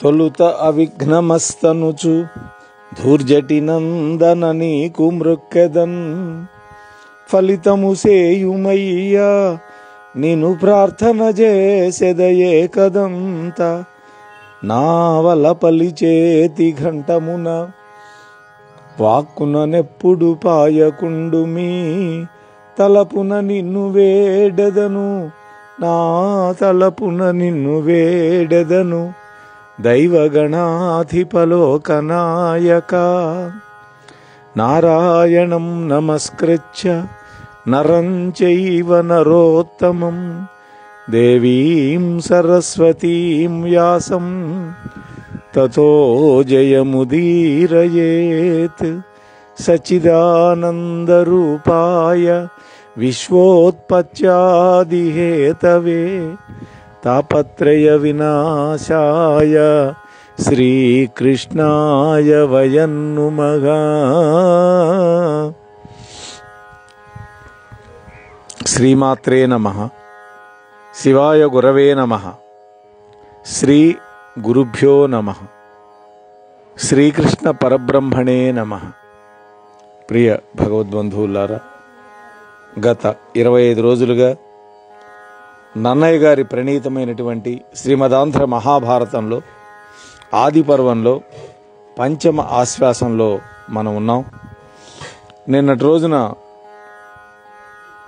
తొలుత అవిఘ్నమస్తనుచు ధూర్జటి నందన నీకు మృక్కెదన్ ఫలితము సేయుమయ్యా నిను ప్రార్థన చేసెదయే కదంత నావల పలిచేతి ఘంటమున వాక్కున నెప్పుడు పాయకుండు మీ తలపున నిన్ను వేడెదను నా తలపున నిన్ను వేడెదను దైవగణాధిపలోకనాయక నారాయణం నమస్కృత్య నరం చైవ నరోత్తమం దేవీం సరస్వతీం వ్యాసం తతో జయముదీరయేత్ సచ్చిదానందరూపాయ విశ్వోత్పత్యాదిహేతవే తాపత్రయ వినాశాయ శ్రీకృష్ణాయ వయం నుమః. శ్రీమాత్రే నమః. శివాయ గురవే నమః. శ్రీ గురుభ్యో నమః. శ్రీకృష్ణ పరబ్రహ్మణే నమః. ప్రియ భగవద్బంధువులారా, గత 25 రోజులుగా నన్నయ్య గారి ప్రణీతమైనటువంటి శ్రీమదాంధ్ర మహాభారతంలో ఆది పర్వంలో పంచమ ఆశ్వాసంలో మనం ఉన్నాం. నిన్నటి రోజున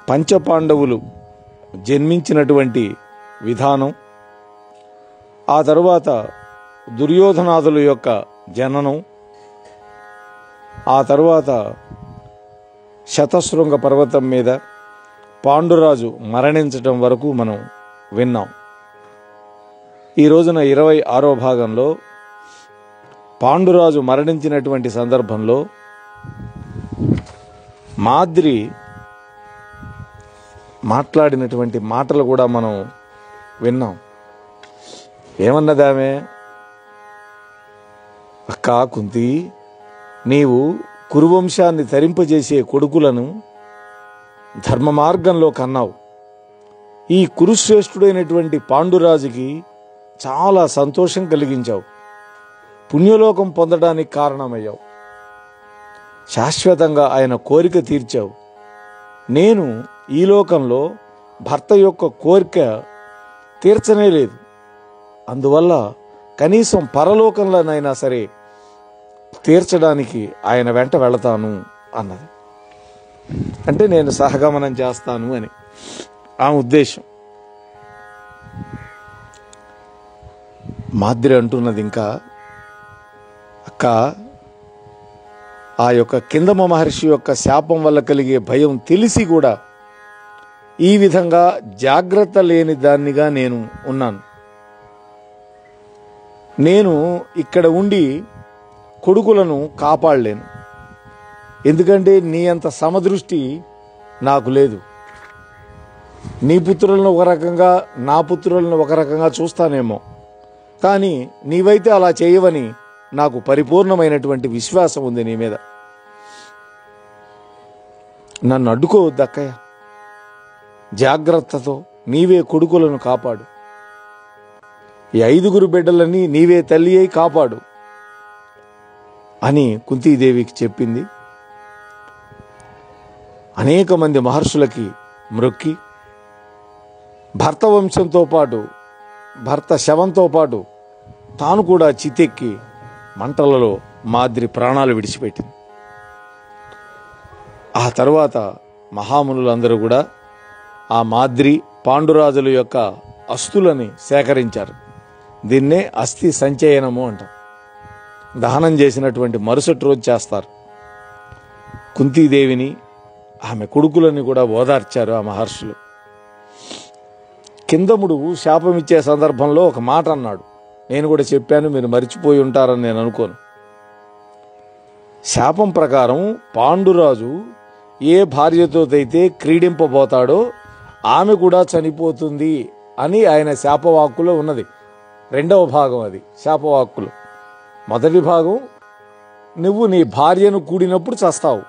పంచపాండవులు జన్మించినటువంటి విధానం, ఆ తరువాత దుర్యోధనాదుల యొక్క జననం, ఆ తరువాత శతశృంగ పర్వతం మీద పాండురాజు మరణించటం వరకు మనం విన్నాం. ఈ రోజున 26వ భాగంలో పాండురాజు మరణించినటువంటి సందర్భంలో మాద్రి మాట్లాడినటువంటి మాటలు కూడా మనం విన్నాం. ఏమన్నదామే? అక్క కుంతి, నీవు కురువంశాన్ని తరింపజేసే కొడుకులను ధర్మ మార్గంలో కన్నావు. ఈ కురుశ్రేష్ఠుడైనటువంటి పాండురాజుకి చాలా సంతోషం కలిగించావు. పుణ్యలోకం పొందడానికి కారణమయ్యావు. శాశ్వతంగా ఆయన కోరిక తీర్చావు. నేను ఈ లోకంలో భర్త యొక్క కోరిక తీర్చనే లేదు. అందువల్ల కనీసం పరలోకంలోనైనా సరే తీర్చడానికి ఆయన వెంట వెళతాను అన్నది. అంటే నేను సహగమనం చేస్తాను అని ఆ ఉద్దేశం. మాద్రి అంటున్నది ఇంకా, అక్క, ఆ యొక్క కిందమ మహర్షి యొక్క శాపం వల్ల కలిగే భయం తెలిసి కూడా ఈ విధంగా జాగ్రత్త లేని దాన్నిగా నేను ఉన్నాను. నేను ఇక్కడ ఉండి కొడుకులను కాపాడలేను. ఎందుకంటే నీ అంత సమదృష్టి నాకు లేదు. నీ పుత్రులను ఒక రకంగా, నా పుత్రులను ఒక రకంగా చూస్తానేమో, కానీ నీవైతే అలా చేయవని నాకు పరిపూర్ణమైనటువంటి విశ్వాసం ఉంది నీ మీద. నన్ను అడ్డుకోవద్దు అక్కయ్య. జాగ్రత్తతో నీవే కొడుకులను కాపాడు. ఈ 5 బిడ్డలని నీవే తల్లి అయి కాపాడు అని కుంతీదేవికి చెప్పింది. అనేక మంది మహర్షులకి మ్రొక్కి భర్త వంశంతో పాటు, భర్త శవంతో పాటు తాను కూడా చితెక్కి మంటలలో మాద్రి ప్రాణాలు విడిచిపెట్టింది. ఆ తర్వాత మహామునులందరూ కూడా ఆ మాద్రి పాండురాజుల యొక్క అస్థులని సేకరించారు. దీన్నే అస్థి సంచయనము అంటాం. దహనం చేసినటువంటి మరుసటి రోజు చేస్తారు. కుంతీదేవిని, ఆమె కొడుకులని కూడా ఓదార్చారు ఆ మహర్షులు. కిందముడు శాపం ఇచ్చే సందర్భంలో ఒక మాట అన్నాడు. నేను కూడా చెప్పాను, మీరు మరిచిపోయి ఉంటారని నేను అనుకోను. శాపం ప్రకారం పాండురాజు ఏ భార్యతో అయితే క్రీడింపబోతాడో ఆమె కూడా చనిపోతుంది అని ఆయన శాపవాక్కులో ఉన్నది. 2వ భాగం అది శాపవాక్కులు. మొదటి భాగం, నువ్వు నీ భార్యను కూడినప్పుడు చస్తావు.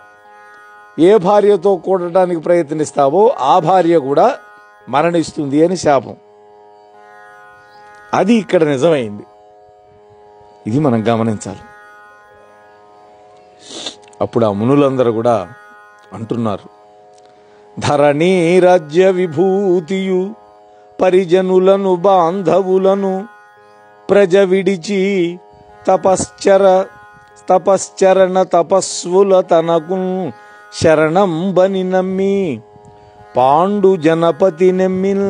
ఏ భార్యతో కూడటానికి ప్రయత్నిస్తావో ఆ భార్య కూడా మరణిస్తుంది అని శాపం. అది ఇక్కడ నిజమైంది. ఇది మనం గమనించాలి. అప్పుడు ఆ మునులందరూ కూడా అంటున్నారు, ధరణీ రాజ్య విభూతియు పరిజనులను బాంధవులను ప్రజ విడిచి తపశ్చరణ తపస్సుల తనకు శరణంబని నమ్మి పాండు జనపతి నెమ్మిన్.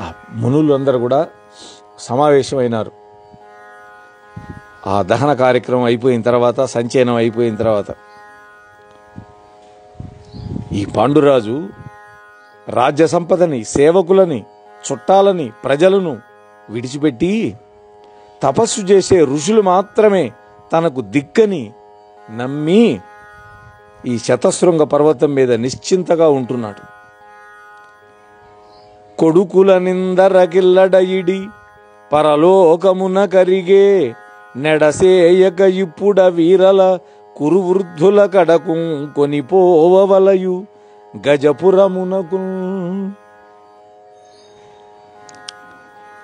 ఆ మునులందరూ కూడా సమావేశమైనారు. ఆ దహన కార్యక్రమం అయిపోయిన తర్వాత, సంచయనం అయిపోయిన తర్వాత, ఈ పాండురాజు రాజ్య సంపదని, సేవకులని, చుట్టాలని, ప్రజలను విడిచిపెట్టి తపస్సు చేసే ఋషులు మాత్రమే తనకు దిక్కని నమ్మి ఈ శతశృంగ పర్వతం మీద నిశ్చింతగా ఉంటున్నాడు. కొడుకుల నిందరకిల్లడయిడి పరలోకమున కరిగే నెడసేయక ఇప్పుడ వీరల కురువృద్ధుల కడకు కొనిపోవలయు గజపురమునకు.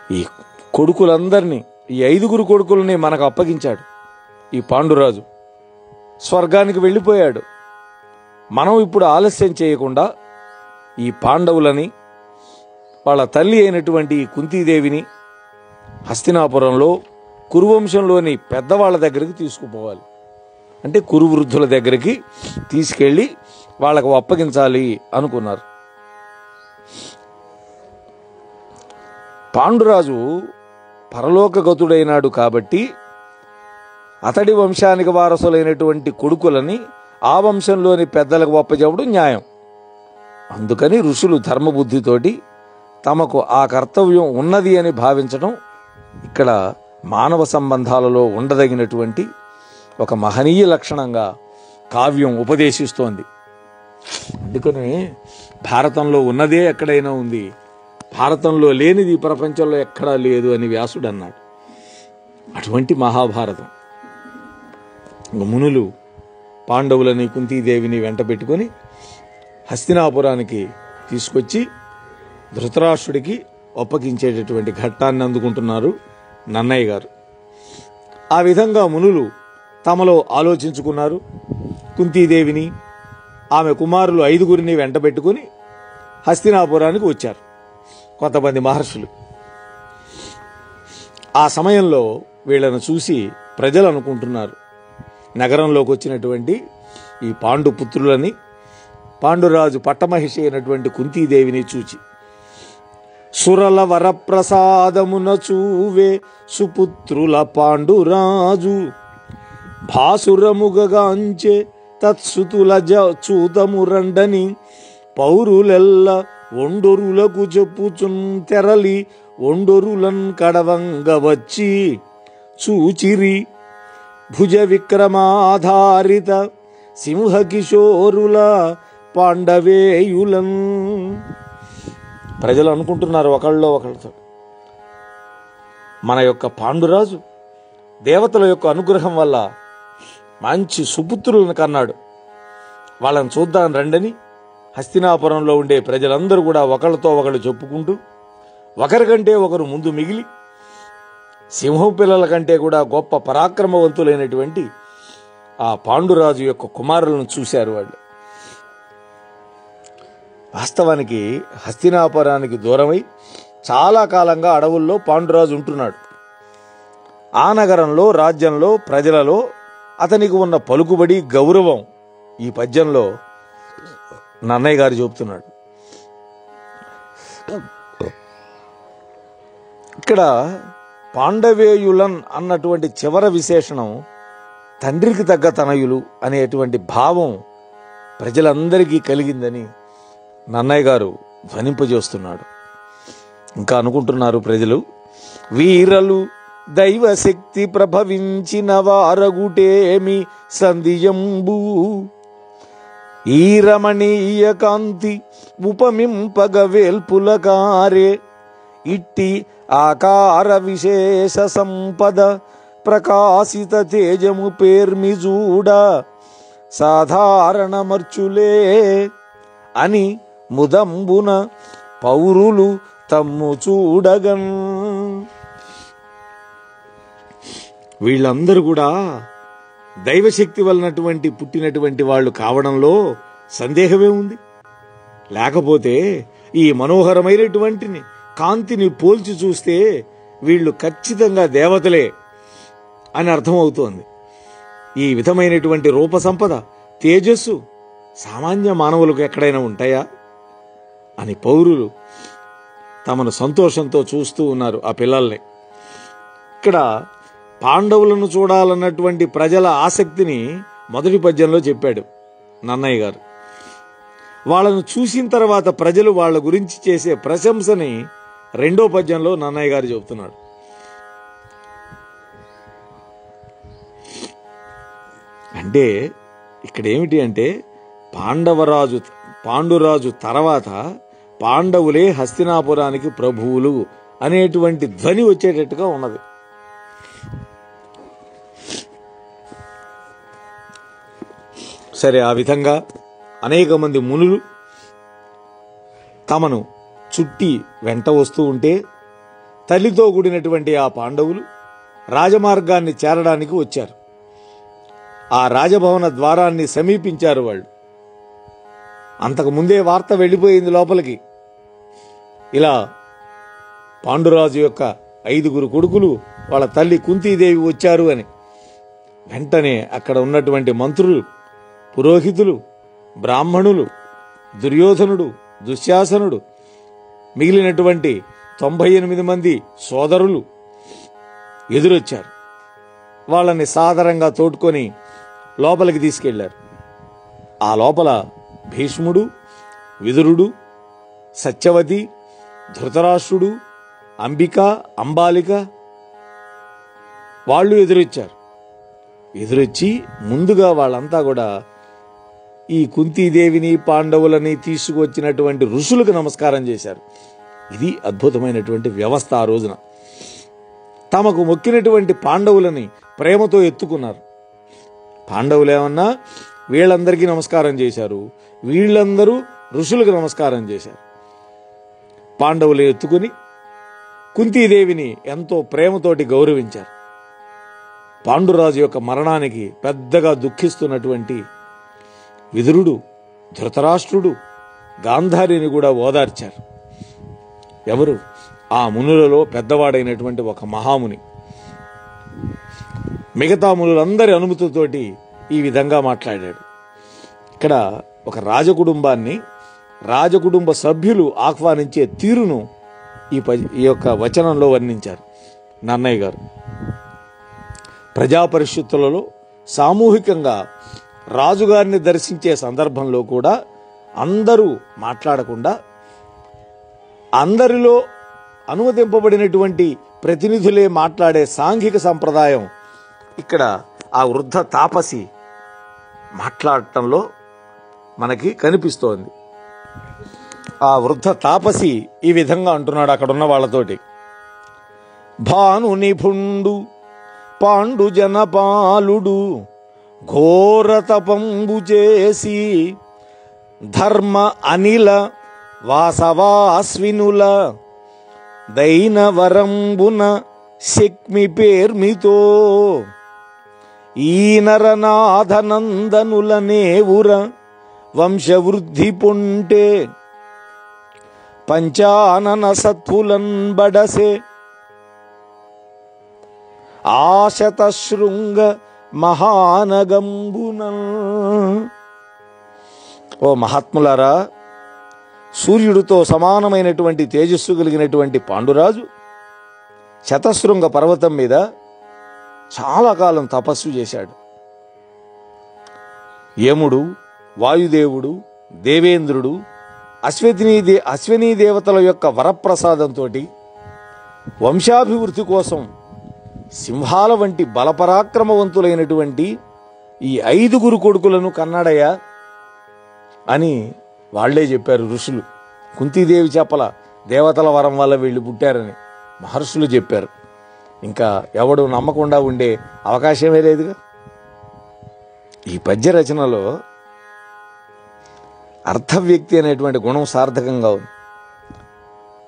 ఈ కొడుకులందరినీ, ఈ 5 కొడుకుల్ని మనకు అప్పగించాడు ఈ పాండురాజు. స్వర్గానికి వెళ్ళిపోయాడు. మనం ఇప్పుడు ఆలస్యం చేయకుండా ఈ పాండవులని, వాళ్ళ తల్లి అయినటువంటి కుంతీదేవిని హస్తినాపురంలో కురువంశంలోని పెద్దవాళ్ళ దగ్గరికి తీసుకుపోవాలి. అంటే కురువృద్ధుల దగ్గరికి తీసుకెళ్ళి వాళ్ళకు అప్పగించాలి అనుకున్నారు. పాండురాజు పరలోకగతుడైనాడు కాబట్టి అతడి వంశానికి వారసులైనటువంటి కొడుకులని ఆ వంశంలోని పెద్దలకు అప్పచెప్పడం న్యాయం. అందుకని ఋషులు ధర్మబుద్ధితోటి తమకు ఆ కర్తవ్యం ఉన్నది అని భావించడం ఇక్కడ మానవ సంబంధాలలో ఉండదగినటువంటి ఒక మహనీయ లక్షణంగా కావ్యం ఉపదేశిస్తోంది. అందుకని భారతంలో ఉన్నదే ఎక్కడైనా ఉంది, భారతంలో లేనిది ప్రపంచంలో ఎక్కడా లేదు అని వ్యాసుడు అన్నాడు. అటువంటి మహాభారతం. మునులు పాండవులని, కుంతీదేవిని వెంట పెట్టుకొని హస్తినాపురానికి తీసుకొచ్చి ధృతరాష్ట్రుడికి ఒప్పగించేటటువంటి ఘట్టాన్ని అందుకుంటున్నారు నన్నయ్య గారు. ఆ విధంగా మునులు తమలో ఆలోచించుకున్నారు. కుంతీదేవిని, ఆమె కుమారులు 5 వెంట పెట్టుకుని హస్తినాపురానికి వచ్చారు కొంతమంది మహర్షులు. ఆ సమయంలో వీళ్ళను చూసి ప్రజలు అనుకుంటున్నారు, నగరంలోకి వచ్చినటువంటి ఈ పాండుపుత్రులని, పాండురాజు పట్టమహిషి అయినటువంటి కుంతీదేవిని చూచి, సురల వరప్రసాదమున చూవే సుపుత్రుల పాండురాజు భాసురముగగాంచే తత్సుతుల చూతము రండని పౌరులెల్ల ఒండొరులకు చెప్పుచున్ తెరలి ఒండొరులన్ కడవంగ వచ్చి చూచిరి భుజ విక్రమాధారిత సింహకిశోరుల పాండవేయులన్. ప్రజలు అనుకుంటున్నారు ఒకళ్ళలో ఒకళ్ళతో, మన యొక్క పాండురాజు దేవతల యొక్క అనుగ్రహం వల్ల మంచి సుపుత్రులను కన్నాడు, వాళ్ళని చూద్దాం రండని హస్తినాపురంలో ఉండే ప్రజలందరూ కూడా ఒకళ్ళతో ఒకళ్ళు చెప్పుకుంటూ ఒకరికంటే ఒకరు ముందు మిగిలి సింహం పిల్లల కంటే కూడా గొప్ప పరాక్రమవంతులైనటువంటి ఆ పాండురాజు యొక్క కుమారులను చూశారు వాళ్ళు. వాస్తవానికి హస్తినాపురానికి దూరమై చాలా కాలంగా అడవుల్లో పాండురాజు ఉంటున్నాడు. ఆ నగరంలో, రాజ్యంలో, ప్రజలలో అతనికి ఉన్న పలుకుబడి, గౌరవం ఈ పద్యంలో నన్నయ్య గారు చెబుతున్నాడు. ఇక్కడ పాండవేయులన్ అన్నటువంటి చివర విశేషణం తండ్రికి తగ్గ తనయులు అనేటువంటి భావం ప్రజలందరికీ కలిగిందని నన్నయ్య గారు ధ్వనింపజేస్తున్నాడు. ఇంకా అనుకుంటున్నారు ప్రజలు, వీరలు దైవశక్తి ప్రభవించిన వారగుటేమి సంధియంబు ఈ రమణీయ కాంతి ఉపమింపగ వేల్పులకారే ఇట్టి ఆకార విశేష సంపద ప్రకాశిత తేజము పేర్మిజూడ సాధారణమర్చులే అని ముదంబున పౌరులు తమ్ము చూడగన్. వీళ్ళందరూ కూడా దైవశక్తి వలనటువంటి పుట్టినటువంటి వాళ్ళు కావడంలో సందేహమే ఉంది. లేకపోతే ఈ మనోహరమైనటువంటి కాంతిని పోల్చి చూస్తే వీళ్ళు ఖచ్చితంగా దేవతలే అని అర్థమవుతోంది. ఈ విధమైనటువంటి రూప సంపద, తేజస్సు సామాన్య మానవులకు ఎక్కడైనా ఉంటాయా అని పౌరులు తమను సంతోషంతో చూస్తూ ఉన్నారు ఆ పిల్లల్ని. ఇక్కడ పాండవులను చూడాలన్నటువంటి ప్రజల ఆసక్తిని మొదటి పద్యంలో చెప్పాడు నన్నయ్య గారు. వాళ్ళను చూసిన తర్వాత ప్రజలు వాళ్ళ గురించి చేసే ప్రశంసని రెండో పద్యంలో నన్నయ్య గారు చెబుతున్నాడు. అంటే ఇక్కడ ఏమిటి అంటే పాండురాజు తర్వాత పాండవులే హస్తినాపురానికి ప్రభువులు అనేటువంటి ధ్వని వచ్చేటట్టుగా ఉన్నది. సరే, ఆ విధంగా అనేక మంది మునులు తమను చుట్టి వెంట వస్తూ ఉంటే తల్లితో కూడినటువంటి ఆ పాండవులు రాజమార్గాన్ని చేరడానికి వచ్చారు. ఆ రాజభవన ద్వారాన్ని సమీపించారు వాళ్ళు. అంతకుముందే వార్త వెళ్ళిపోయింది లోపలికి. ఇలా పాండురాజు యొక్క 5 కొడుకులు వాళ్ళ తల్లి కుంతీదేవి వచ్చారు అని. వెంటనే అక్కడ ఉన్నటువంటి మంత్రులు, పురోహితులు, బ్రాహ్మణులు, దుర్యోధనుడు, దుశ్శాసనుడు, మిగిలినటువంటి 98 మంది సోదరులు ఎదురొచ్చారు. వాళ్ళని సాదరంగా తోడ్కొని లోపలికి తీసుకెళ్లారు. ఆ లోపల భీష్ముడు, విదురుడు, సత్యవతి, ధృతరాష్ట్రుడు, అంబిక, అంబాలిక వాళ్ళు ఎదురొచ్చి ముందుగా వాళ్ళంతా కూడా ఈ కుంతీదేవిని, పాండవులని తీసుకువచ్చినటువంటి ఋషులకు నమస్కారం చేశారు. ఇది అద్భుతమైనటువంటి వ్యవస్థ. ఆ రోజున తమకు మొక్కినటువంటి పాండవులని ప్రేమతో ఎత్తుకున్నారు. పాండవులేమన్నా వీళ్ళందరికీ నమస్కారం చేశారు, వీళ్ళందరూ ఋషులకు నమస్కారం చేశారు. పాండవులు ఎత్తుకుని కుంతీదేవిని ఎంతో ప్రేమతోటి గౌరవించారు. పాండురాజు యొక్క మరణానికి పెద్దగా దుఃఖిస్తున్నటువంటి విదురుడు, ధృతరాష్ట్రుడు గాంధారిని కూడా ఓదార్చారు. ఎవరు? ఆ మునులలో పెద్దవాడైనటువంటి ఒక మహాముని. మిగతా మునులందరి అనుమతితోటి ఈ విధంగా మాట్లాడాడు. ఇక్కడ ఒక రాజకుటుంబ సభ్యులు ఆహ్వానించే తీరును ఈ యొక్క వచనంలో వర్ణించారు నన్నయ్య గారు. ప్రజాపరిషత్తులలో సామూహికంగా రాజుగారిని దర్శించే సందర్భంలో కూడా అందరూ మాట్లాడకుండా అందరిలో అనుమతింపబడినటువంటి ప్రతినిధులే మాట్లాడే సాంఘిక సంప్రదాయం ఇక్కడ ఆ వృద్ధ తాపసి మాట్లాడటంలో మనకి కనిపిస్తోంది. ఆ వృద్ధ తాపసి ఈ విధంగా అంటున్నాడు అక్కడున్న వాళ్ళతోటి. భాను నిపుండు పాండు జనపాలుడు ఘోర తపంబు చేసి ధర్మ అనిల వాసవాస్వినుల దైనవరంబున శక్మి పేర్మితో ఈ నరనాథనందనుల నేవుర వంశవృద్ధి పొంటే పంచానన సత్ఫులన్ బడసే ఆశత శృంగ మహానగంబున. ఓ మహాత్ములారా, సూర్యుడితో సమానమైనటువంటి తేజస్సు కలిగినటువంటి పాండురాజు శతశృంగ పర్వతం మీద చాలా కాలం తపస్సు చేశాడు. యముడు, వాయుదేవుడు, దేవేంద్రుడు, అశ్వినీ దేవతల యొక్క వరప్రసాదంతో వంశాభివృద్ధి కోసం సింహాల వంటి బలపరాక్రమవంతులైనటువంటి ఈ 5 కొడుకులను కన్నాడయ్యా అని వాళ్లే చెప్పారు ఋషులు. కుంతీదేవి చెప్పల, దేవతల వరం వల్ల వీళ్ళు పుట్టారని మహర్షులు చెప్పారు. ఇంకా ఎవడు నమ్మకుండా ఉండే అవకాశమే లేదుగా. ఈ పద్య రచనలో అర్థవ్యక్తి అనేటువంటి గుణం సార్థకంగా ఉంది.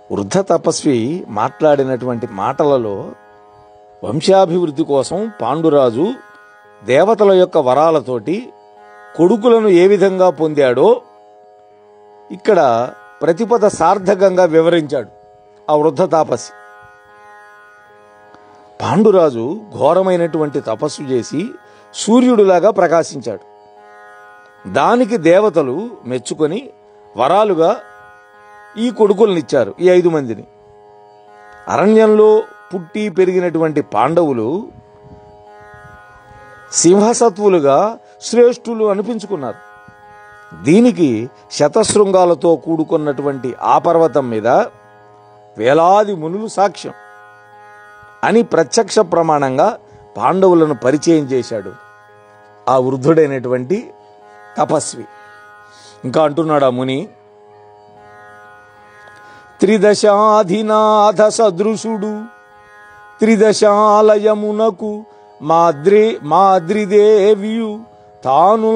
వృద్ధ తపస్వి మాట్లాడినటువంటి మాటలలో వంశాభివృద్ధి కోసం పాండురాజు దేవతల యొక్క వరాలతోటి కొడుకులను ఏ విధంగా పొందాడో ఇక్కడ ప్రతిపద సార్థకంగా వివరించాడు ఆ వృద్ధ తాపసి. పాండురాజు ఘోరమైనటువంటి తపస్సు చేసి సూర్యుడిలాగా ప్రకాశించాడు. దానికి దేవతలు మెచ్చుకొని వరాలుగా ఈ కొడుకులనిచ్చారు, ఈ 5 మందిని. అరణ్యంలో పుట్టి పెరిగినటువంటి పాండవులు సింహసత్వులుగా శ్రేష్ఠులు అనిపించుకున్నారు. దీనికి శతశృంగాలతో కూడుకున్నటువంటి ఆ పర్వతం మీద వేలాది మునులు సాక్ష్యం అని ప్రత్యక్ష ప్రమాణంగా పాండవులను పరిచయం చేశాడు ఆ వృద్ధుడైనటువంటి తపస్వి. ఇంకా అంటున్నాడు ఆ ముని, త్రిదశాధినాథ సదృశుడు త్రిదశాలయమునకు మాద్రిదేవియు తాను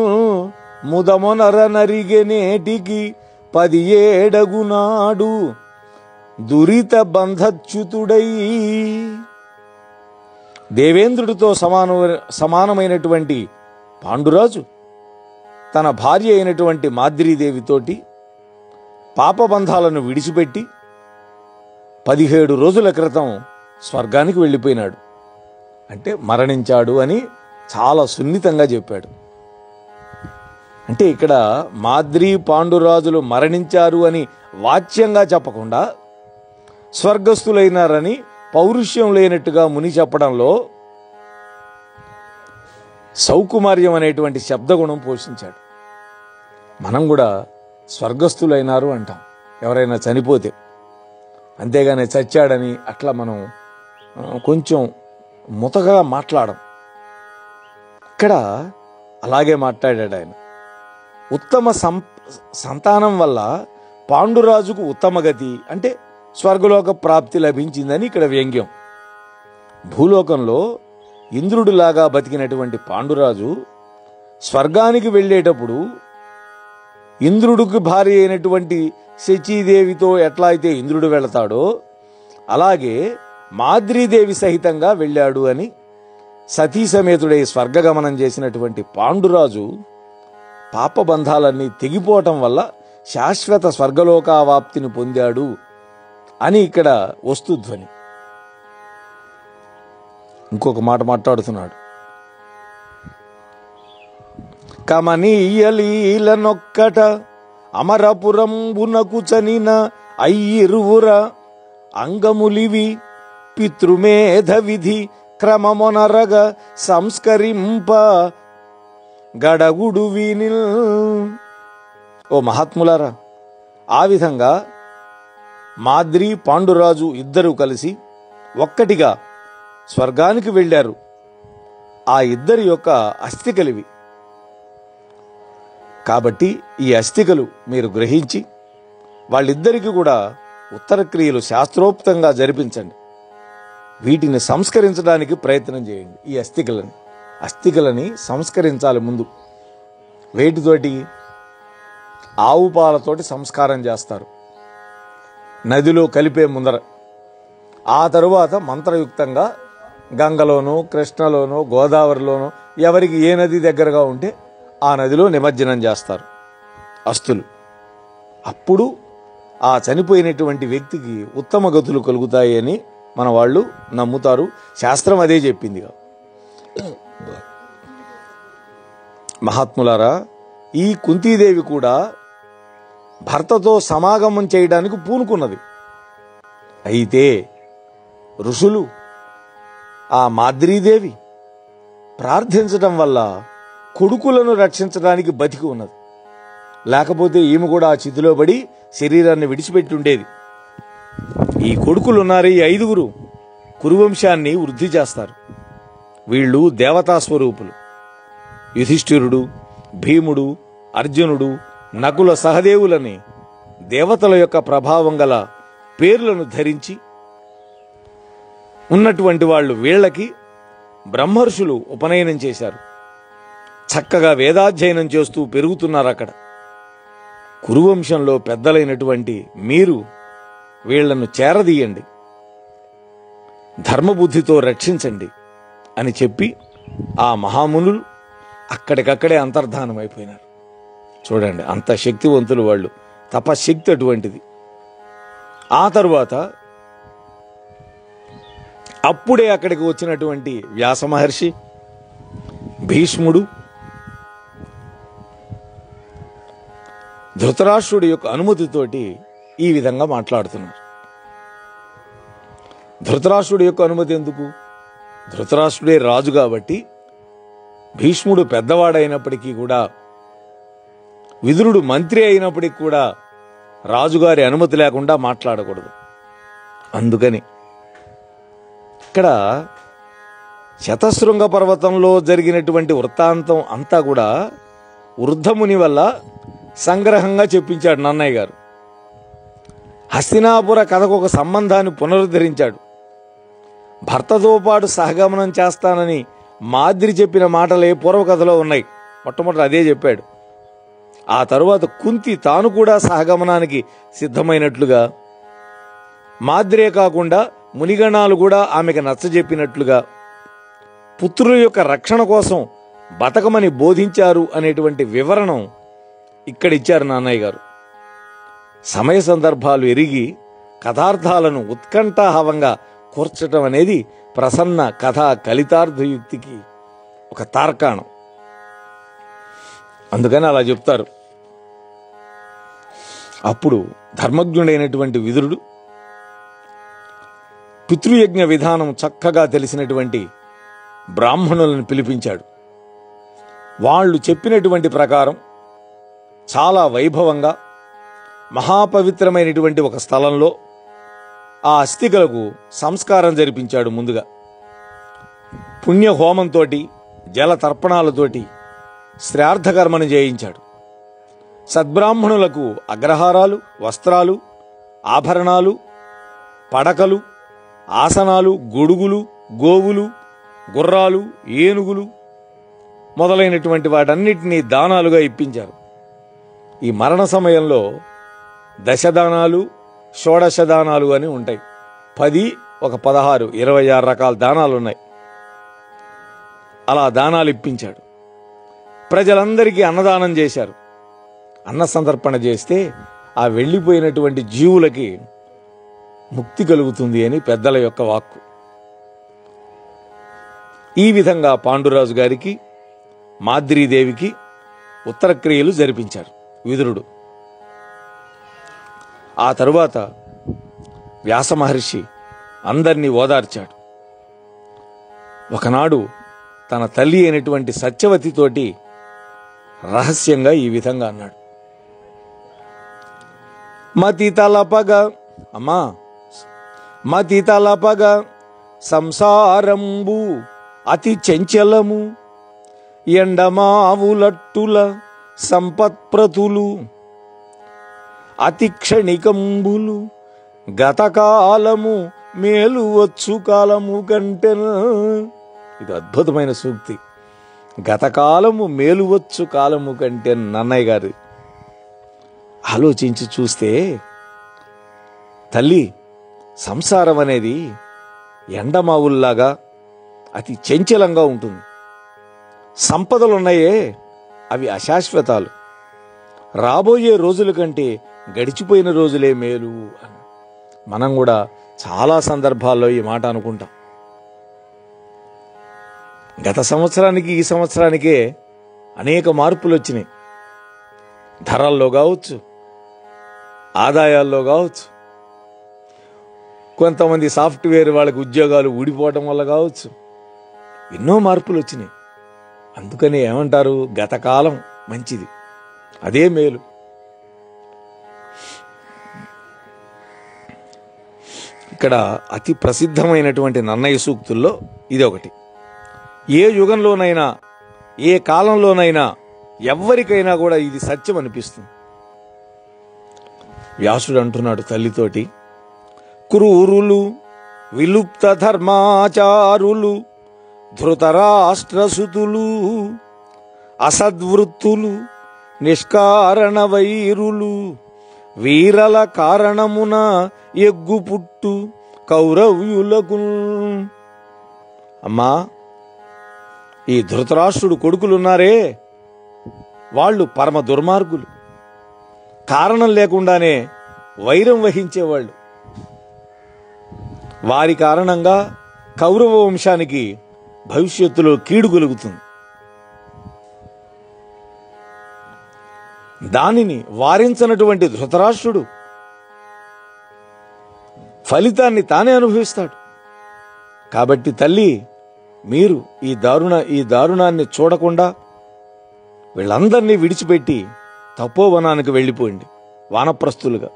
ముదమొనర నరిగెనేటికి 17 నాడు దురిత బంధచ్యుతుడై. దేవేంద్రుడితో సమానమైనటువంటి పాండురాజు తన భార్య అయినటువంటి మాద్రీదేవితోటి పాపబంధాలను విడిచిపెట్టి 17 రోజుల క్రితం స్వర్గానికి వెళ్ళిపోయినాడు. అంటే మరణించాడు అని చాలా సున్నితంగా చెప్పాడు. అంటే ఇక్కడ మాద్రి పాండురాజులు మరణించారు అని వాచ్యంగా చెప్పకుండా స్వర్గస్థులైనారని పౌరుష్యం లేనట్టుగా ముని చెప్పడంలో సౌకుమార్యం అనేటువంటి శబ్దగుణం పోషించాడు. మనం కూడా స్వర్గస్థులైనారు అంటాం ఎవరైనా చనిపోతే, అంతేగాని చచ్చాడని అట్లా మనం కొంచెం ముతగా మాట్లాడం. ఇక్కడ అలాగే మాట్లాడాడు ఆయన. ఉత్తమ సంతానం వల్ల పాండురాజుకు ఉత్తమ గతి అంటే స్వర్గలోక ప్రాప్తి లభించిందని ఇక్కడ వ్యంగ్యం. భూలోకంలో ఇంద్రుడిలాగా బతికినటువంటి పాండురాజు స్వర్గానికి వెళ్ళేటప్పుడు ఇంద్రుడికి భార్య అయినటువంటి శచీదేవితో ఎట్లా అయితే ఇంద్రుడు వెళతాడో అలాగే మాద్రీదేవి సహితంగా వెళ్ళాడు అని సతీ సమేతుడై స్వర్గగమనం చేసినటువంటి పాండురాజు పాపబంధాలన్నీ తెగిపోవటం వల్ల శాశ్వత స్వర్గలోకావాప్తిని పొందాడు అని ఇక్కడ వస్తుధ్వని. ఇంకొక మాట మాట్లాడుతున్నాడు. కమనీయలీలనొక్కట అమరపురంబునకు చనిన అయ్యిరువుర అంగములివి పితృమేధ విధి క్రమమొనరగ సంస్కరింప గడగుడు వీనిల్. ఓ మహాత్ములారా, ఆ విధంగా మాద్రి పాండురాజు ఇద్దరూ కలిసి ఒక్కటిగా స్వర్గానికి వెళ్ళారు. ఆ ఇద్దరి యొక్క అస్థికలివి. కాబట్టి ఈ అస్థికలు మీరు గ్రహించి వాళ్ళిద్దరికీ కూడా ఉత్తర క్రియలు శాస్త్రోక్తంగా జరిపించండి. వీటిని సంస్కరించడానికి ప్రయత్నం చేయండి. ఈ అస్థికలని సంస్కరించాలి. ముందు వేటితోటి? ఆవు పాలతోటి సంస్కారం చేస్తారు నదిలో కలిపే ముందర. ఆ తరువాత మంత్రయుక్తంగా గంగలోనో కృష్ణలోనో గోదావరిలోనో ఎవరికి ఏ నది దగ్గరగా ఉంటే ఆ నదిలో నిమజ్జనం చేస్తారు అస్థులు. అప్పుడు ఆ చనిపోయినటువంటి వ్యక్తికి ఉత్తమ గతులు కలుగుతాయి అని మన వాళ్ళు నమ్ముతారు. శాస్త్రం అదే చెప్పింది. మహాత్ములారా, ఈ కుంతీదేవి కూడా భర్తతో సమాగమం చేయడానికి పూనుకున్నది. అయితే ఋషులు ఆ మాద్రీదేవి ప్రార్థించడం వల్ల కొడుకులను రక్షించడానికి బతికి ఉన్నది. లేకపోతే ఈమె కూడా ఆ చితిలో పడి శరీరాన్ని విడిచిపెట్టి ఉండేది. ఈ కొడుకులున్నారు, ఈ 5 కురువంశాన్ని వృద్ధి చేస్తారు. వీళ్ళు దేవతా స్వరూపులు. యుధిష్ఠిరుడు, భీముడు, అర్జునుడు, నకుల సహదేవులని దేవతల యొక్క ప్రభావం గల పేర్లను ధరించి ఉన్నటువంటి వాళ్ళు. వీళ్ళకి బ్రహ్మర్షులు ఉపనయనం చేశారు. చక్కగా వేదాధ్యయనం చేస్తూ పెరుగుతున్నారు అక్కడ. కురువంశంలో పెద్దలైనటువంటి మీరు వీళ్లను చేరదీయండి. ధర్మబుద్ధితో రక్షించండి అని చెప్పి ఆ మహామునులు అక్కడికక్కడే అంతర్ధానం అయిపోయినారు. చూడండి, అంత శక్తివంతులు వాళ్ళు, తపశక్తి అటువంటిది. ఆ తరువాత అప్పుడే అక్కడికి వచ్చినటువంటి వ్యాస మహర్షి, భీష్ముడు ధృతరాష్ట్రుడి యొక్క అనుమతితోటి ఈ విధంగా మాట్లాడుతున్నారు. ధృతరాష్ట్రుడి యొక్క అనుమతి ఎందుకు? ధృతరాష్ట్రుడే రాజు కాబట్టి, భీష్ముడు పెద్దవాడైనప్పటికీ కూడా, విదురుడు మంత్రి అయినప్పటికీ కూడా రాజుగారి అనుమతి లేకుండా మాట్లాడకూడదు. అందుకని ఇక్కడ శతశృంగ పర్వతంలో జరిగినటువంటి వృత్తాంతం అంతా కూడా వృద్ధముని వల్ల సంగ్రహంగా చెప్పించాడు నన్నయ్య గారు. హస్తినాపుర కథకు ఒక సంబంధాన్ని పునరుద్ధరించాడు. భర్తతో పాటు సహగమనం చేస్తానని మాద్రి చెప్పిన మాటలే పూర్వకథలో ఉన్నాయి. మొట్టమొదటి అదే చెప్పాడు. ఆ తరువాత కుంతి తాను కూడా సహగమనానికి సిద్ధమైనట్లుగా, మాద్రే కాకుండా మునిగణాలు కూడా ఆమెకు నచ్చజెప్పినట్లుగా, పుత్రుల యొక్క రక్షణ కోసం బతకమని బోధించారు అనేటువంటి వివరణం ఇక్కడ ఇచ్చారు నాన్నయ్య గారు. సమయ సందర్భాలు ఎరిగి కథార్థాలను ఉత్కంఠాహవంగా కూర్చటం అనేది ప్రసన్న కథా కలితార్థయుక్తికి ఒక తార్కాణం. అందుకని అలా చెప్తారు. అప్పుడు ధర్మజ్ఞుడైనటువంటి విదురుడు పితృయజ్ఞ విధానం చక్కగా తెలిసినటువంటి బ్రాహ్మణులను పిలిపించాడు. వాళ్ళు చెప్పినటువంటి ప్రకారం చాలా వైభవంగా మహాపవిత్రమైనటువంటి ఒక స్థలంలో ఆ అస్థికలకు సంస్కారం జరిపించాడు. ముందుగా పుణ్యహోమంతో, జల తర్పణాలతోటి శ్రార్థకర్మను చేయించాడు. సద్బ్రాహ్మణులకు అగ్రహారాలు, వస్త్రాలు, ఆభరణాలు, పడకలు, ఆసనాలు, గొడుగులు, గోవులు, గుర్రాలు, ఏనుగులు మొదలైనటువంటి వాటన్నిటినీ దానాలుగా ఇప్పించారు. ఈ మరణ సమయంలో దశదానాలు, షోడశదానాలు అని ఉంటాయి. 10, 16, 26 రకాల దానాలు ఉన్నాయి. అలా దానాలు ఇప్పించాడు. ప్రజలందరికీ అన్నదానం చేశారు. అన్న సంతర్పణ చేస్తే ఆ వెళ్ళిపోయినటువంటి జీవులకి ముక్తి కలుగుతుంది అని పెద్దల యొక్క వాక్కు. ఈ విధంగా పాండురాజు గారికి, మాద్రీదేవికి ఉత్తరక్రియలు జరిపించారు విదురుడు. ఆ తరువాత వ్యాస మహర్షి అందరినీ ఓదార్చాడు. ఒకనాడు తన తల్లి అయినటువంటి సత్యవతితోటి రహస్యంగా ఈ విధంగా అన్నాడు. మతి తలపగా, అమ్మా, మతి తలపగా సంసారంబు అతి చంచలము, ఎండమావులట్టుల సంపత్ప్రతులు అతి క్షణికంబులు, గతకాలము మేలు వచ్చు కాలము కంటే. ఇది అద్భుతమైన సూక్తి. గతకాలము మేలువచ్చు కాలము కంటే నన్నయ్య గారు. ఆలోచించి చూస్తే తల్లి, సంసారం అనేది ఎండమావుల్లాగా అతి చంచలంగా ఉంటుంది. సంపదలున్నాయే, అవి అశాశ్వతాలు. రాబోయే రోజుల కంటే గడిచిపోయిన రోజులే మేలు అని మనం కూడా చాలా సందర్భాల్లో ఈ మాట అనుకుంటాం. గత సంవత్సరానికి ఈ సంవత్సరానికే అనేక మార్పులు వచ్చినాయి. ధరల్లో కావచ్చు, ఆదాయాల్లో కావచ్చు, కొంతమంది సాఫ్ట్వేర్ వాళ్ళకి ఉద్యోగాలు ఊడిపోవటం వల్ల కావచ్చు, ఎన్నో మార్పులు వచ్చినాయి. అందుకని ఏమంటారు, గతకాలం మంచిది, అదే మేలు. ఇక్కడ అతి ప్రసిద్ధమైనటువంటి నన్నయ్య సూక్తుల్లో ఇది ఒకటి. ఏ యుగంలోనైనా, ఏ కాలంలోనైనా, ఎవ్వరికైనా కూడా ఇది సత్యం అనిపిస్తుంది. వ్యాసుడు అంటున్నాడు తల్లితోటి, క్రూరులు, విలుప్త ధర్మాచారులు, ధృతరాష్ట్రసుతులు, అసద్వృత్తులు, నిష్కారణ వైరులు, వీరల కారణమున ఎగ్గు పుట్టు కౌరవ్యులకు. అమ్మా, ఈ ధృతరాష్ట్రుడు కొడుకులున్నారే, వాళ్ళు పరమ దుర్మార్గులు. కారణం లేకుండానే వైరం వహించేవాళ్ళు. వారి కారణంగా కౌరవ వంశానికి భవిష్యత్తులో కీడు కలుగుతుంది. దానిని వారించనటువంటి ధృతరాష్ట్రుడు ఫలితాన్ని తానే అనుభవిస్తాడు. కాబట్టి తల్లి, మీరు ఈ దారుణాన్ని చూడకుండా వీళ్ళందరినీ విడిచిపెట్టి తపోవనానికి వెళ్ళిపోయింది వానప్రస్థులుగా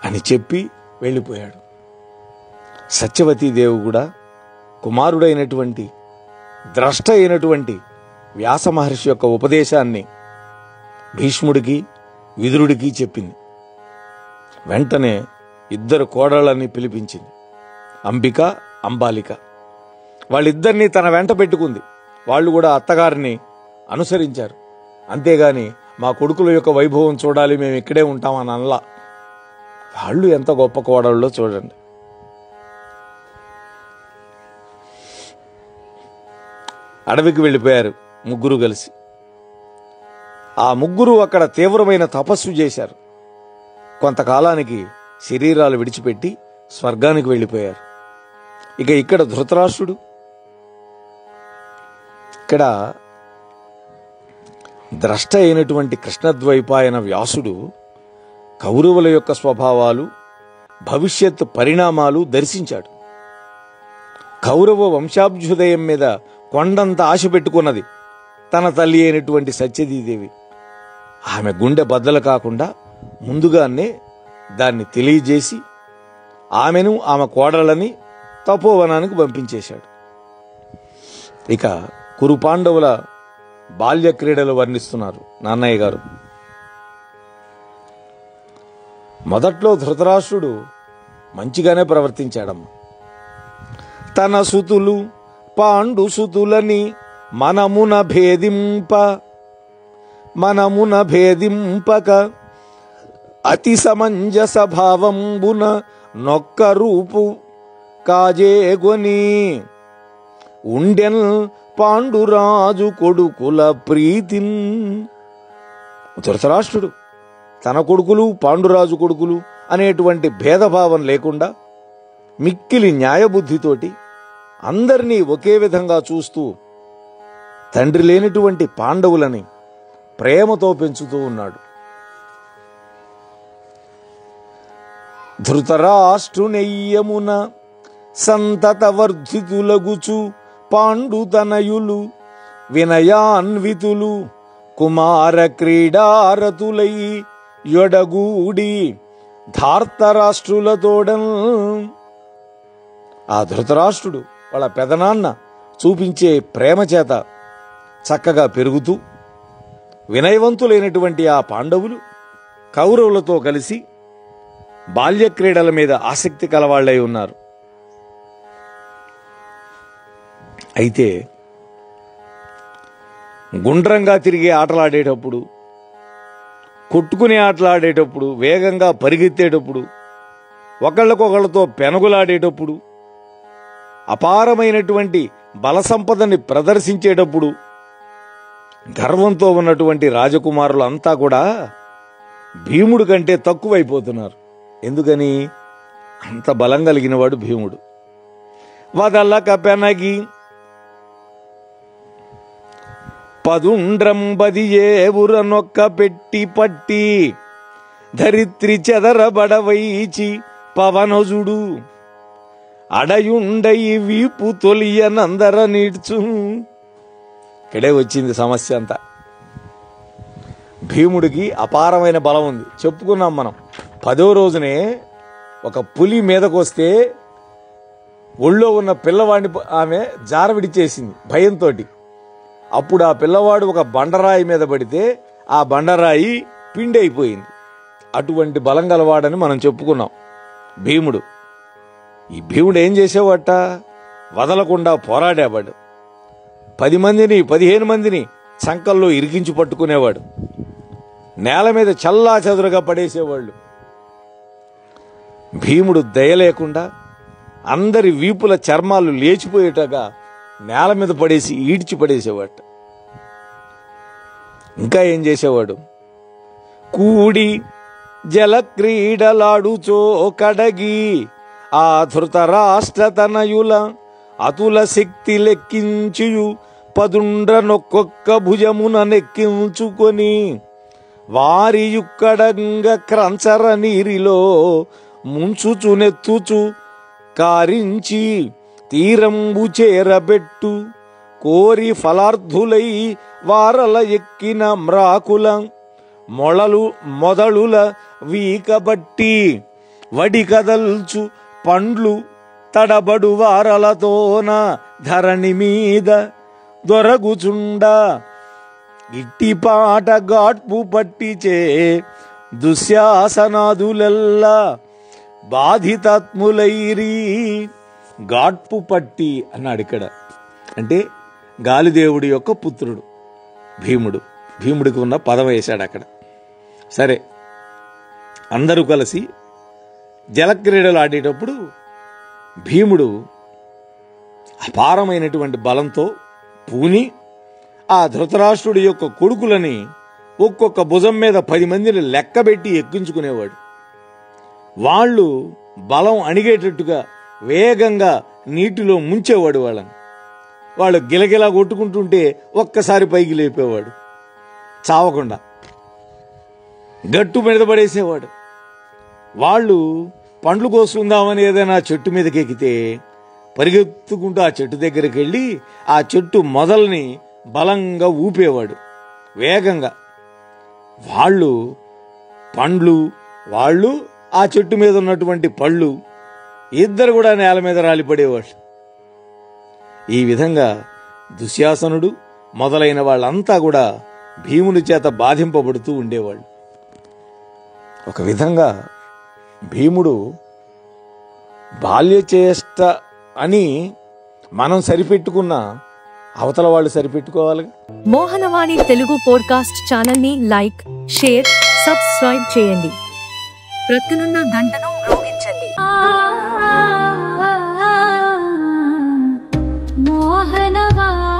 అని చెప్పి వెళ్ళిపోయాడు. సత్యవతీదేవి కూడా కుమారుడైనటువంటి ద్రష్ట అయినటువంటి వ్యాస మహర్షి యొక్క ఉపదేశాన్ని భీష్ముడికి విదురుడికి చెప్పింది. వెంటనే ఇద్దరు కోడళ్ళని పిలిపించింది, అంబిక అంబాలిక. వాళ్ళిద్దరినీ తన వెంట పెట్టుకుంది. వాళ్ళు కూడా అత్తగారిని అనుసరించారు. అంతేగాని మా కొడుకుల యొక్క వైభవం చూడాలి, మేము ఇక్కడే ఉంటామని అనలా. వాళ్ళు ఎంత గొప్ప కోడళ్ళో చూడండి. అడవికి వెళ్ళిపోయారు ముగ్గురు కలిసి. ఆ ముగ్గురు అక్కడ తీవ్రమైన తపస్సు చేశారు. కొంతకాలానికి శరీరాలు విడిచిపెట్టి స్వర్గానికి వెళ్ళిపోయారు. ఇక్కడ ధృతరాష్ట్రుడు, ఇక్కడ ద్రష్ట అయినటువంటి కృష్ణద్వైపాయన వ్యాసుడు కౌరవుల యొక్క స్వభావాలు, భవిష్యత్ పరిణామాలు దర్శించాడు. కౌరవ వంశాభ్యుదయం మీద కొండంత ఆశ పెట్టుకున్నది తన తల్లి అయినటువంటి సత్యవతీదేవి. ఆమె గుండె బద్దలు కాకుండా ముందుగానే దాన్ని తెలియజేసి ఆమెను, ఆమె కోడళ్ళని తపోవనానికి పంపించేశాడు. ఇక కురు పాండవుల బాల్య క్రీడలు వర్ణిస్తున్నారు నాన్నయ్య గారు. మొదట్లో ధృతరాష్ట్రుడు మంచిగానే ప్రవర్తించాడమ్మా. తన సుతులు పాండు సుతులని మనమున భేదింపక అతి సమంజస భావంబున నొక్క రూపు కాజేగొని ఉండెన్ పాండురాజు కొడుకుల ప్రీతిన్. ధృతరాష్ట్రుడు తన కొడుకులు పాండురాజు కొడుకులు అనేటువంటి భేదభావం లేకుండా మిక్కిలి న్యాయబుద్ధితోటి అందరినీ ఒకే విధంగా చూస్తూ తండ్రి లేనటువంటి పాండవులని ప్రేమతో పెంచుతూ ఉన్నాడు. ధృతరాష్ట్రునెయ్యమున సంతత వర్ధితులగుచు పాండుతనయులు వినయాన్వితులు కుమార క్రీడారతులై యొడగూడి ధార్తరాష్ట్రులతోడన్. ఆ ధృతరాష్ట్రుడు వాళ్ళ పెదనాన్న చూపించే ప్రేమ చేత చక్కగా పెరుగుతూ వినయవంతులైనటువంటి ఆ పాండవులు కౌరవులతో కలిసి బాల్యక్రీడల మీద ఆసక్తి కలవాళ్లై ఉన్నారు. అయితే గుండ్రంగా తిరిగే ఆటలాడేటప్పుడు, కొట్టుకునే ఆటలాడేటప్పుడు, వేగంగా పరిగెత్తేటప్పుడు, ఒకళ్ళకొకళ్ళతో పెనుగులాడేటప్పుడు, అపారమైనటువంటి బల సంపదని ప్రదర్శించేటప్పుడు గర్వంతో ఉన్నటువంటి రాజకుమారులు అంతా కూడా భీముడి కంటే తక్కువైపోతున్నారు. ఎందుకని? అంత బలం కలిగిన వాడు భీముడు. వదలక పెనగి పదుండ్రంబదియేవుర నొక్క పెట్టి పట్టి ధరిత్రి చెదరబడవైచి పవనజుడు అడయుండై వీపు తొలియనందర నీడ్చు. ఇక్కడే వచ్చింది సమస్య అంతా. భీముడికి అపారమైన బలం ఉంది. చెప్పుకున్నాం మనం. 10వ రోజునే ఒక పులి మీదకొస్తే ఒళ్ళో ఉన్న పిల్లవాడిని ఆమె జారవిడిచేసింది భయంతో. అప్పుడు ఆ పిల్లవాడు ఒక బండరాయి మీద పడితే ఆ బండరాయి పిండి అయిపోయింది. అటువంటి బలం గలవాడని మనం చెప్పుకున్నాం భీముడు. ఈ భీముడు ఏం చేసేవాట? వదలకుండా పోరాడేవాడు. 10 మందిని 15 మందిని చంకల్లో ఇరికించి పట్టుకునేవాడు. నేల మీద చల్లా చెదురుగా పడేసేవాళ్ళు. భీముడు దయ లేకుండా అందరి వీపుల చర్మాలు లేచిపోయేటగా నేల మీద పడేసి ఈడ్చి పడేసేవాడు. ఇంకా ఏం చేసేవాడు? కూడి జలక్రీడలాడుచో కడగి ఆ ధృతరాష్ట్రతనయుల అతుల శక్తి లెక్కించియు పదుండ్రనొక్కొక్క భుజమున నెక్కించుకొని వారి యుక్కడంగ క్రంచర నీరిలో ముంచుచునెత్తుచు కారించి తీరంబు చేరబెట్టు కోరి ఫలార్థులై వారల ఎక్కిన మ్రాకుల మొదలుల వీకబట్టి వడి కదల్చు పండ్లు తడబడు వారలతోన ధరణి మీద దొరగుచుండ ఇట్టిపాట గాడ్పు పట్టిచే దుశ్శాసనాదులెల్లా బాధితాత్ములైరి. గాడ్పు పట్టి అన్నాడు ఇక్కడ. అంటే గాలిదేవుడి యొక్క పుత్రుడు భీముడు. భీముడికి ఉన్న పదం వేశాడు అక్కడ. సరే, అందరూ కలిసి జలక్రీడలు ఆడేటప్పుడు భీముడు అపారమైనటువంటి బలంతో పూని ఆ ధృతరాష్ట్రుడి యొక్క కొడుకులని ఒక్కొక్క భుజం మీద 10 మందిని లెక్కబెట్టి ఎక్కించుకునేవాడు. వాళ్ళు బలం అణిగేటట్టుగా వేగంగా నీటిలో ముంచేవాడు వాళ్ళని. వాళ్ళు గిలగిలా కొట్టుకుంటుంటే ఒక్కసారి పైకి లేపేవాడు, చావకుండా గట్టు మీద పడేసేవాడు. వాళ్ళు పండ్లు కోసుకుందామని ఏదైనా చెట్టు మీదకి ఎక్కితే పరిగెత్తుకుంటూ ఆ చెట్టు దగ్గరికి వెళ్ళి ఆ చెట్టు మొదల్ని బలంగా ఊపేవాడు వేగంగా. వాళ్ళు ఆ చెట్టు మీద ఉన్నటువంటి పళ్ళు ఇద్దరు కూడా నేల మీద రాలిపడేవాళ్ళు. ఈ విధంగా దుశ్శాసనుడు మొదలైన వాళ్ళంతా కూడా భీముని చేత బాధింపబడుతూ ఉండేవాళ్ళు. ఒక విధంగా భీముడు బాల్యచేష్ట అని మనం సరిపెట్టుకున్న అవతల వాళ్ళు సరిపెట్టుకోవాలి. మోహనవాణి తెలుగు పోడ్కాస్ట్ ఛానల్ ని లైక్, షేర్, సబ్స్క్రైబ్ చేయండి. ప్రక్కనున్న గంటను మ్రోగించండి. మోహనవాణి.